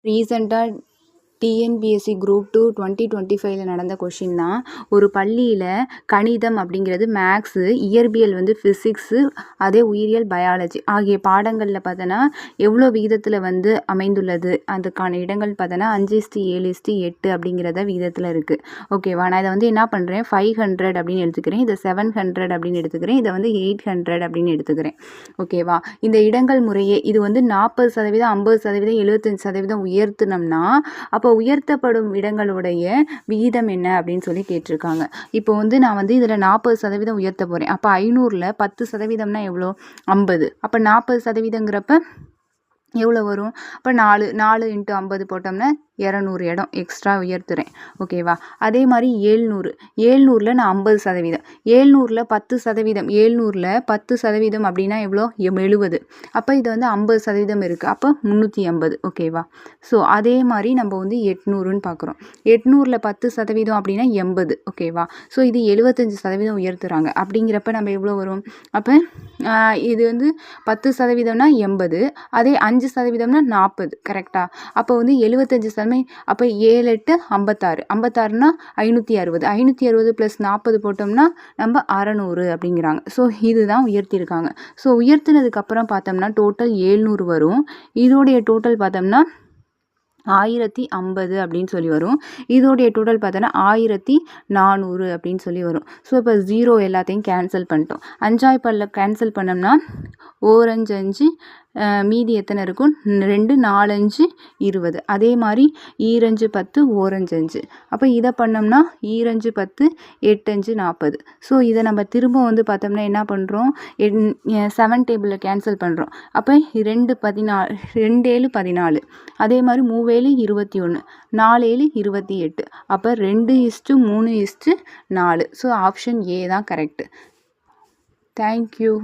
ரீசெண்டாக TNPSC group 2 2025 நடந்த question தான். ஒரு பள்ளியில் கணிதம் அப்படிங்கிறது மேக்ஸு, இயற்பியல் வந்து ஃபிசிக்ஸு, அதே உயிரியல் பயாலஜி ஆகிய பாடங்களில் பார்த்தோன்னா எவ்வளோ விகிதத்தில் வந்து அமைந்துள்ளது, அதுக்கான இடங்கள் பார்த்தோன்னா 5:7:8 அப்படிங்கிறத விகிதத்தில் இருக்குது. ஓகேவா, நான் இதை வந்து என்ன பண்ணுறேன் 500 அப்படின்னு எடுத்துக்கிறேன், இதை 700 அப்படின்னு எடுத்துக்கிறேன், இதை வந்து 800 அப்படின்னு எடுத்துக்கிறேன். ஓகேவா, இந்த இடங்கள் முறையே இது வந்து 40%, 50%, 75% உயர்த்தினோம்னா அப்போ உயர்த்தப்படும் இடங்களுடைய விகிதம் என்ன அப்படின்னு சொல்லி கேட்டிருக்காங்க. இப்போ வந்து நான் வந்து இதில் 40% உயர்த்த போகிறேன். அப்போ 500ல் 10%னா எவ்வளோ 50. அப்போ 40%ங்கிறப்ப எவ்வளோ வரும்? அப்போ 4 × 50 போட்டோம்னா 200 இடம் எக்ஸ்ட்ரா உயர்த்துறேன். ஓகேவா, அதே மாதிரி 700ல் நான் 50%, 700ல் 10%, 700ல் 10% அப்படின்னா எவ்வளோ 70. அப்போ இது வந்து 50% இருக்குது, அப்போ 350. ஓகேவா, ஸோ அதே மாதிரி நம்ம வந்து 800ன்னு பார்க்குறோம். 800ல் 10% அப்படின்னா 80. ஓகேவா, ஸோ இது 75% உயர்த்துறாங்க. அப்படிங்கிறப்ப நம்ம எவ்வளோ வரும்? அப்போ இது வந்து 10%னா 80, அதே 5%னா 40. கரெக்டாக, அப்போ வந்து 75%. அப்போ 7 8 56, 56னா 560, 560 + 40 போட்டோம்னா நம்ம 600 அப்படிங்கிறாங்க. ஸோ இதுதான் உயர்த்தியிருக்காங்க. ஸோ உயர்த்தினதுக்கப்புறம் பார்த்தோம்னா டோட்டல் 700 வரும். இதோடைய டோட்டல் பார்த்தோம்னா 1050 அப்படின்னு சொல்லி வரும். இதோடைய டோட்டல் பார்த்தோன்னா 1400 அப்படின்னு சொல்லி வரும். ஸோ இப்போ 0 எல்லாத்தையும் கேன்சல் பண்ணிட்டோம். 5 கேன்சல் பண்ணோம்னா 4 5 5, மீதி எத்தனை இருக்கும்? 2 4 5 20. அதே மாதிரி 2 5 10, 4 5 5. அப்போ இதை பண்ணோம்னா 2 5 10, 8 5 40. ஸோ இதை நம்ம திரும்ப வந்து பார்த்தோம்னா என்ன பண்ணுறோம், 7 டேபிளில் கேன்சல் பண்ணுறோம். அப்போ 2 14, 2 7 14, அதே மாதிரி 3 7 21, 4 7 28. அப்போ 2:3:4. ஸோ ஆப்ஷன் ஏ தான் கரெக்டு. தேங்க்யூ.